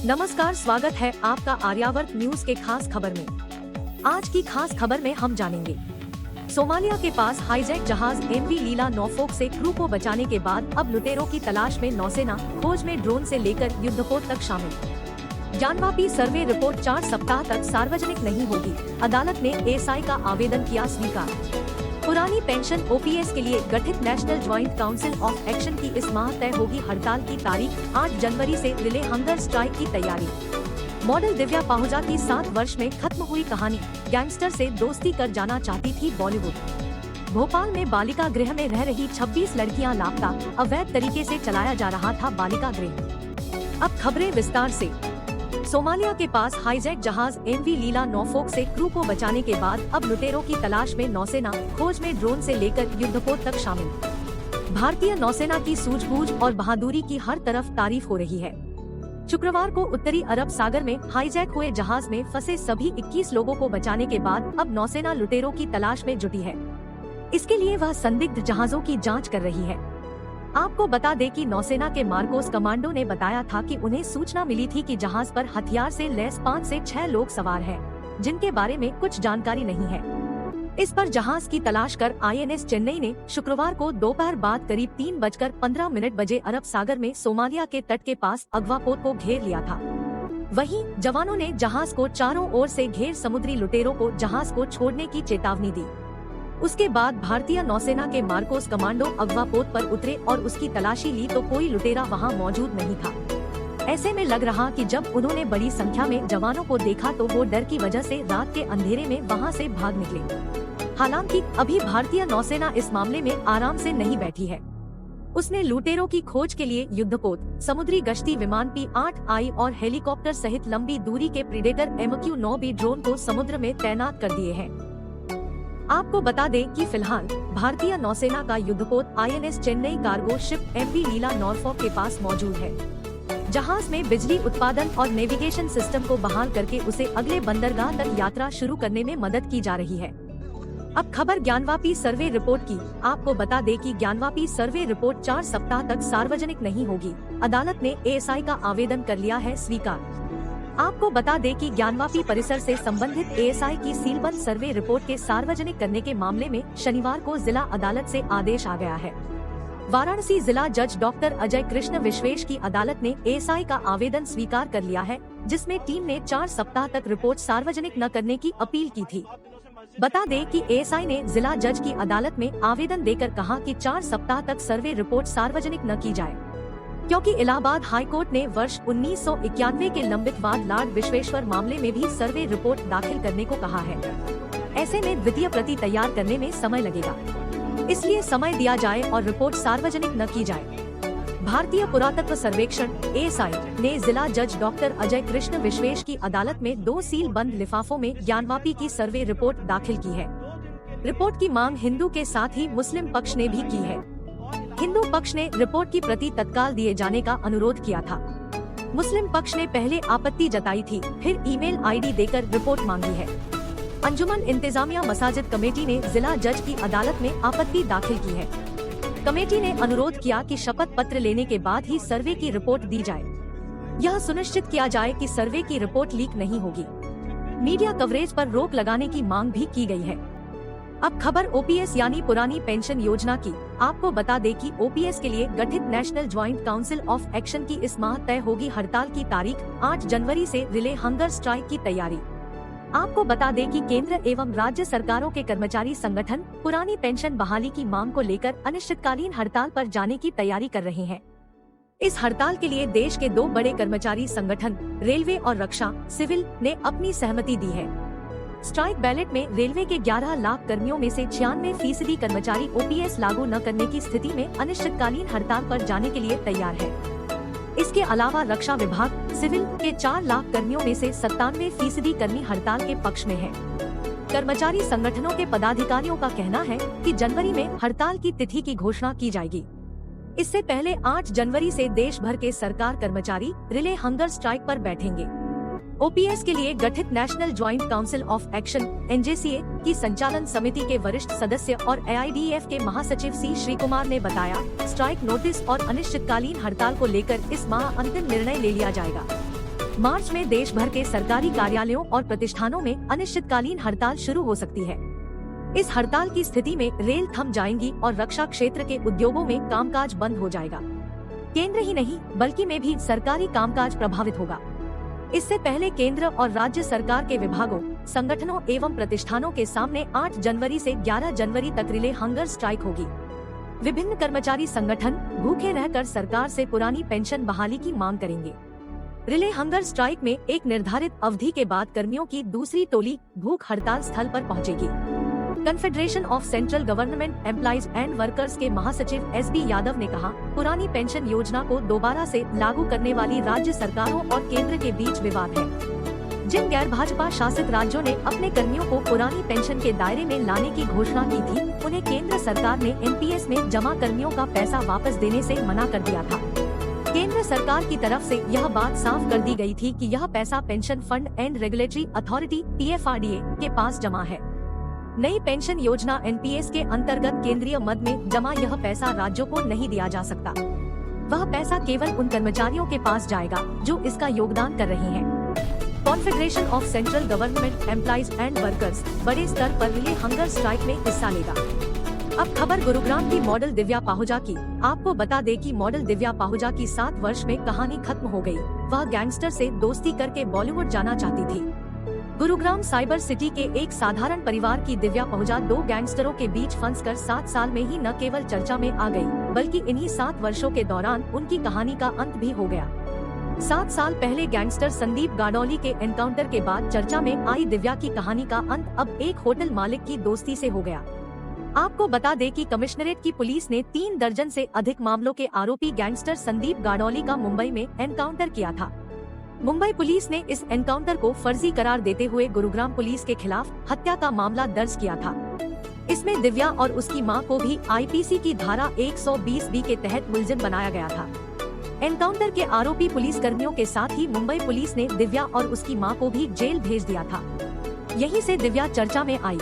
नमस्कार, स्वागत है आपका आर्यावर्त न्यूज के खास खबर में। आज की खास खबर में हम जानेंगे सोमालिया के पास हाईजैक जहाज एमवी लीला नॉर्फोक से क्रू को बचाने के बाद अब लुटेरों की तलाश में नौसेना खोज में ड्रोन से लेकर युद्धपोत तक शामिल। ज्ञानवापी सर्वे रिपोर्ट 4 सप्ताह तक सार्वजनिक नहीं होगी, अदालत ने एएसआई का आवेदन किया स्वीकार। पुरानी पेंशन ओपीएस के लिए गठित national joint council of action की इस माह तय होगी हड़ताल की तारीख। 8 जनवरी से रिले हंगर स्ट्राइक की तैयारी। मॉडल दिव्या पाहुजा की 7 वर्ष में खत्म हुई कहानी, गैंगस्टर से दोस्ती कर जाना चाहती थी बॉलीवुड। भोपाल में बालिका गृह में रह रही 26 लड़कियां लापता, अवैध तरीके से चलाया जा रहा था बालिका गृह। अब खबरें विस्तार से। सोमालिया के पास हाईजैक जहाज एमवी लीला नॉर्फोक से क्रू को बचाने के बाद अब लुटेरों की तलाश में नौसेना खोज में ड्रोन से लेकर युद्धपोत तक शामिल। भारतीय नौसेना की सूझबूझ और बहादुरी की हर तरफ तारीफ हो रही है। शुक्रवार को उत्तरी अरब सागर में हाईजैक हुए जहाज में फंसे सभी 21 लोगों को बचाने के बाद अब नौसेना लुटेरों की तलाश में जुटी है। इसके लिए वह संदिग्ध जहाजों की जाँच कर रही है। आपको बता दें कि नौसेना के मार्कोस कमांडो ने बताया था कि उन्हें सूचना मिली थी कि जहाज पर हथियार से लैस 5 से 6 लोग सवार हैं, जिनके बारे में कुछ जानकारी नहीं है। इस पर जहाज की तलाश कर आईएनएस चेन्नई ने शुक्रवार को दोपहर बाद करीब 3:15 बजे अरब सागर में सोमालिया के तट के पास अगवापोत को घेर लिया था। वहीं जवानों ने जहाज को चारों ओर से घेर समुद्री लुटेरों को जहाज को छोड़ने की चेतावनी दी। उसके बाद भारतीय नौसेना के मार्कोस कमांडो अगवापोत पर उतरे और उसकी तलाशी ली तो कोई लुटेरा वहां मौजूद नहीं था। ऐसे में लग रहा कि जब उन्होंने बड़ी संख्या में जवानों को देखा तो वो डर की वजह से रात के अंधेरे में वहां से भाग निकले। हालांकि अभी भारतीय नौसेना इस मामले में आराम से नहीं बैठी है। उसने लुटेरों की खोज के लिए युद्धपोत, समुद्री गश्ती विमान P-8I और हेलीकॉप्टर सहित लंबी दूरी के प्रीडेटर MQ-9B ड्रोन को समुद्र में तैनात कर दिए हैं। आपको बता दें कि फिलहाल भारतीय नौसेना का युद्धपोत INS Chennai cargo ship MV Lila Norfolk के पास मौजूद है। जहाज में बिजली उत्पादन और नेविगेशन सिस्टम को बहाल करके उसे अगले बंदरगाह तक यात्रा शुरू करने में मदद की जा रही है। अब खबर ज्ञानवापी सर्वे रिपोर्ट की। आपको बता दें कि ज्ञानवापी सर्वे रिपोर्ट 4 सप्ताह तक सार्वजनिक नहीं होगी, अदालत ने एएसआई का आवेदन कर लिया है स्वीकार। आपको बता दें कि ज्ञानवापी परिसर से संबंधित एएसआई की सीलबंद सर्वे रिपोर्ट के सार्वजनिक करने के मामले में शनिवार को जिला अदालत से आदेश आ गया है। वाराणसी जिला जज डॉक्टर अजय कृष्ण विश्वेश की अदालत ने एएसआई का आवेदन स्वीकार कर लिया है, जिसमें टीम ने 4 सप्ताह तक रिपोर्ट सार्वजनिक न करने की अपील की थी। बता दें कि एएसआई ने जिला जज की अदालत में आवेदन देकर कहा कि 4 सप्ताह तक सर्वे रिपोर्ट सार्वजनिक न की जाए, क्योंकि इलाहाबाद हाईकोर्ट ने वर्ष 1991 के लंबित वाद लॉर्ड विश्वेश्वर मामले में भी सर्वे रिपोर्ट दाखिल करने को कहा है। ऐसे में द्वितीय प्रति तैयार करने में समय लगेगा, इसलिए समय दिया जाए और रिपोर्ट सार्वजनिक न की जाए। भारतीय पुरातत्व सर्वेक्षण एएसआई ने जिला जज डॉक्टर अजय कृष्ण विश्वेश की अदालत में 2 सील बंद लिफाफों में ज्ञानवापी की सर्वे रिपोर्ट दाखिल की है। रिपोर्ट की मांग हिंदू के साथ ही मुस्लिम पक्ष ने भी की है। हिंदू पक्ष ने रिपोर्ट की प्रति तत्काल दिए जाने का अनुरोध किया था। मुस्लिम पक्ष ने पहले आपत्ति जताई थी, फिर ईमेल आईडी देकर रिपोर्ट मांगी है। अंजुमन इंतजामिया मसाजिद कमेटी ने जिला जज की अदालत में आपत्ति दाखिल की है। कमेटी ने अनुरोध किया कि शपथ पत्र लेने के बाद ही सर्वे की रिपोर्ट दी जाए। यह सुनिश्चित किया जाए कि सर्वे की रिपोर्ट लीक नहीं होगी। मीडिया कवरेज पर रोक लगाने की मांग भी की गई है। अब खबर ओपीएस यानी पुरानी पेंशन योजना की। आपको बता दें कि ओपीएस के लिए गठित national joint council of action की इस माह तय होगी हड़ताल की तारीख। 8 जनवरी से रिले हंगर स्ट्राइक की तैयारी। आपको बता दें कि केंद्र एवं राज्य सरकारों के कर्मचारी संगठन पुरानी पेंशन बहाली की मांग को लेकर अनिश्चितकालीन हड़ताल पर जाने की तैयारी कर रहे हैं। इस हड़ताल के लिए देश के 2 बड़े कर्मचारी संगठन रेलवे और रक्षा सिविल ने अपनी सहमति दी है। स्ट्राइक बैलेट में रेलवे के 11 लाख कर्मियों में से 96% कर्मचारी ओपीएस लागू न करने की स्थिति में अनिश्चितकालीन हड़ताल पर जाने के लिए तैयार है। इसके अलावा रक्षा विभाग सिविल के 4 लाख कर्मियों में से 97% कर्मी हड़ताल के पक्ष में हैं। कर्मचारी संगठनों के पदाधिकारियों का कहना है कि जनवरी में हड़ताल की तिथि की घोषणा की जाएगी। इससे पहले 8 जनवरी से देश भर के सरकार कर्मचारी रिले हंगर स्ट्राइक पर बैठेंगे। ओपीएस के लिए गठित national joint council of action NJCA की संचालन समिति के वरिष्ठ सदस्य और एआईडीएफ के महासचिव सी श्रीकुमार ने बताया, स्ट्राइक नोटिस और अनिश्चितकालीन हड़ताल को लेकर इस माह अंतिम निर्णय ले लिया जाएगा। मार्च में देश भर के सरकारी कार्यालयों और प्रतिष्ठानों में अनिश्चितकालीन हड़ताल शुरू हो सकती है। इस हड़ताल की स्थिति में रेल थम जाएंगी और रक्षा क्षेत्र के उद्योगों में कामकाज बंद हो जाएगा। केंद्र ही नहीं बल्कि में भी सरकारी कामकाज प्रभावित होगा। इससे पहले केंद्र और राज्य सरकार के विभागों, संगठनों एवं प्रतिष्ठानों के सामने 8 जनवरी से 11 जनवरी तक रिले हंगर स्ट्राइक होगी। विभिन्न कर्मचारी संगठन भूखे रहकर सरकार से पुरानी पेंशन बहाली की मांग करेंगे। रिले हंगर स्ट्राइक में एक निर्धारित अवधि के बाद कर्मियों की दूसरी टोली भूख हड़ताल स्थल पर पहुंचेगी। Confederation of central government employees and workers के महासचिव एस.बी. यादव ने कहा, पुरानी पेंशन योजना को दोबारा से लागू करने वाली राज्य सरकारों और केंद्र के बीच विवाद है। जिन गैर भाजपा शासित राज्यों ने अपने कर्मियों को पुरानी पेंशन के दायरे में लाने की घोषणा की थी, उन्हें केंद्र सरकार ने एनपीएस में जमा कर्मियों का पैसा वापस देने से मना कर दिया था। केंद्र सरकार की तरफ से यह बात साफ कर दी गई थी कि यह पैसा pension fund and regulatory authority (PFRDA) के पास जमा है। नई पेंशन योजना एनपीएस के अंतर्गत केंद्रीय मद में जमा यह पैसा राज्यों को नहीं दिया जा सकता। वह पैसा केवल उन कर्मचारियों के पास जाएगा जो इसका योगदान कर रहे हैं। Confederation of central government employees and workers बड़े स्तर पर रिले हंगर स्ट्राइक में हिस्सा लेगा। अब खबर गुरुग्राम की मॉडल दिव्या पाहुजा की। आपको बता दें कि मॉडल दिव्या पाहुजा की 7 वर्ष में कहानी खत्म हो गई। वह गैंगस्टर से दोस्ती करके बॉलीवुड जाना चाहती थी। गुरुग्राम साइबर सिटी के एक साधारण परिवार की दिव्या पाहुजा 2 गैंगस्टरों के बीच फंसकर 7 साल में ही न केवल चर्चा में आ गई, बल्कि इन्हीं 7 वर्षों के दौरान उनकी कहानी का अंत भी हो गया। 7 साल पहले गैंगस्टर संदीप गाडोली के एनकाउंटर के बाद चर्चा में आई दिव्या की कहानी का अंत अब एक होटल मालिक की दोस्ती से हो गया। आपको बता दें कि कमिश्नरेट की पुलिस ने 3 दर्जन से अधिक मामलों के आरोपी गैंगस्टर संदीप गाडोली का मुंबई में एनकाउंटर किया था। मुंबई पुलिस ने इस एनकाउंटर को फर्जी करार देते हुए गुरुग्राम पुलिस के खिलाफ हत्या का मामला दर्ज किया था। इसमें दिव्या और उसकी मां को भी आईपीसी की धारा 120B के तहत मुलजिम बनाया गया था। एनकाउंटर के आरोपी पुलिस कर्मियों के साथ ही मुंबई पुलिस ने दिव्या और उसकी मां को भी जेल भेज दिया था। यहीं से दिव्या चर्चा में आई।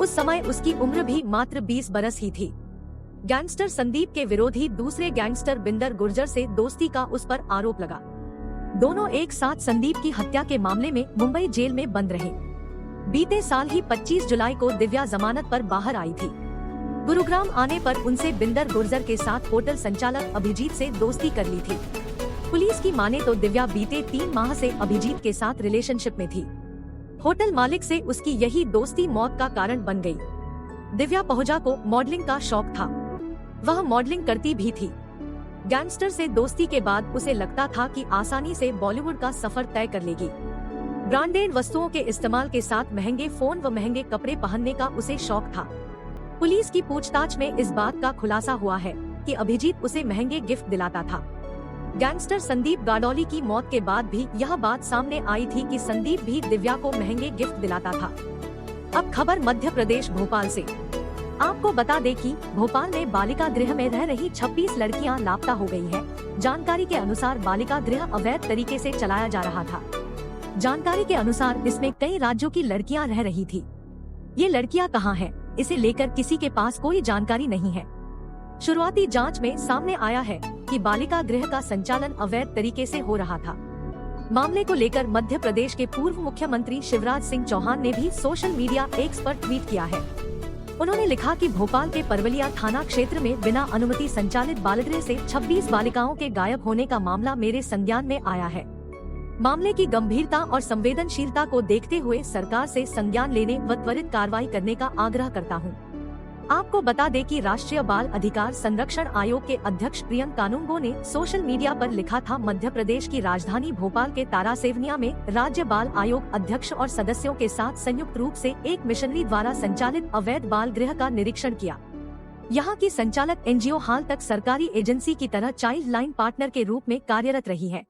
उस समय उसकी उम्र भी मात्र 20 बरस ही थी। गैंगस्टर संदीप के विरोधी दूसरे गैंगस्टर बिंदर गुर्जर से दोस्ती का उस पर आरोप लगा। दोनों एक साथ संदीप की हत्या के मामले में मुंबई जेल में बंद रहे। बीते साल ही 25 जुलाई को दिव्या जमानत पर बाहर आई थी। गुरुग्राम आने पर उनसे बिंदर गुर्जर के साथ होटल संचालक अभिजीत से दोस्ती कर ली थी। पुलिस की माने तो दिव्या बीते 3 माह से अभिजीत के साथ रिलेशनशिप में थी। होटल मालिक से उसकी यही दोस्ती मौत का कारण बन गई। दिव्या पाहुजा को मॉडलिंग का शौक था। वह मॉडलिंग करती भी थी। गैंगस्टर से दोस्ती के बाद उसे लगता था कि आसानी से बॉलीवुड का सफर तय कर लेगी। ब्रांडेड वस्तुओं के इस्तेमाल के साथ महंगे फोन व महंगे कपड़े पहनने का उसे शौक था। पुलिस की पूछताछ में इस बात का खुलासा हुआ है कि अभिजीत उसे महंगे गिफ्ट दिलाता था। गैंगस्टर संदीप गाडोली की मौत के बाद भी यह बात सामने आई थी कि संदीप भी दिव्या को महंगे गिफ्ट दिलाता था। अब खबर मध्य प्रदेश भोपाल से। आपको बता दें कि भोपाल में बालिका गृह में रह रही 26 लड़कियां लापता हो गई हैं। जानकारी के अनुसार बालिका गृह अवैध तरीके से चलाया जा रहा था। जानकारी के अनुसार इसमें कई राज्यों की लड़कियां रह रही थी। ये लड़कियां कहां हैं, इसे लेकर किसी के पास कोई जानकारी नहीं है। शुरुआती जांच में सामने आया है कि बालिका गृह का संचालन अवैध तरीके से हो रहा था। मामले को लेकर मध्य प्रदेश के पूर्व मुख्यमंत्री शिवराज सिंह चौहान ने भी सोशल मीडिया एक्स पर ट्वीट किया है। उन्होंने लिखा कि भोपाल के परवलिया थाना क्षेत्र में बिना अनुमति संचालित बालगृह से 26 बालिकाओं के गायब होने का मामला मेरे संज्ञान में आया है। मामले की गंभीरता और संवेदनशीलता को देखते हुए सरकार से संज्ञान लेने व त्वरित कार्रवाई करने का आग्रह करता हूं। आपको बता दें कि राष्ट्रीय बाल अधिकार संरक्षण आयोग के अध्यक्ष प्रियंका कानूनगो ने सोशल मीडिया पर लिखा था, मध्य प्रदेश की राजधानी भोपाल के तारासेवनिया में राज्य बाल आयोग अध्यक्ष और सदस्यों के साथ संयुक्त रूप से एक मिशनरी द्वारा संचालित अवैध बाल गृह का निरीक्षण किया। यहाँ की संचालक एनजीओ हाल तक सरकारी एजेंसी की तरह चाइल्ड लाइन पार्टनर के रूप में कार्यरत रही है।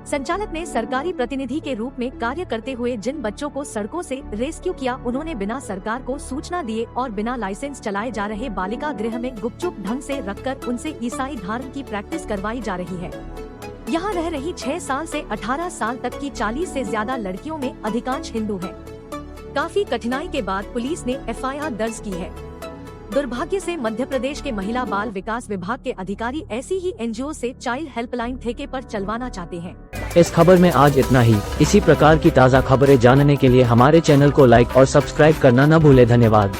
संचालक ने सरकारी प्रतिनिधि के रूप में कार्य करते हुए जिन बच्चों को सड़कों से रेस्क्यू किया, उन्होंने बिना सरकार को सूचना दिए और बिना लाइसेंस चलाए जा रहे बालिका गृह में गुपचुप ढंग से रखकर उनसे ईसाई धर्म की प्रैक्टिस करवाई जा रही है। यहाँ रह रही 6 साल से 18 साल तक की 40 से ज्यादा लड़कियों में अधिकांश हिंदू हैं। काफी कठिनाई के बाद पुलिस ने FIR दर्ज की है। दुर्भाग्य से मध्य प्रदेश के महिला बाल विकास विभाग के अधिकारी ऐसी ही एनजीओ से चाइल्ड हेल्पलाइन ठेके पर चलवाना चाहते हैं। इस खबर में आज इतना ही। इसी प्रकार की ताज़ा खबरें जानने के लिए हमारे चैनल को लाइक और सब्सक्राइब करना न भूले। धन्यवाद।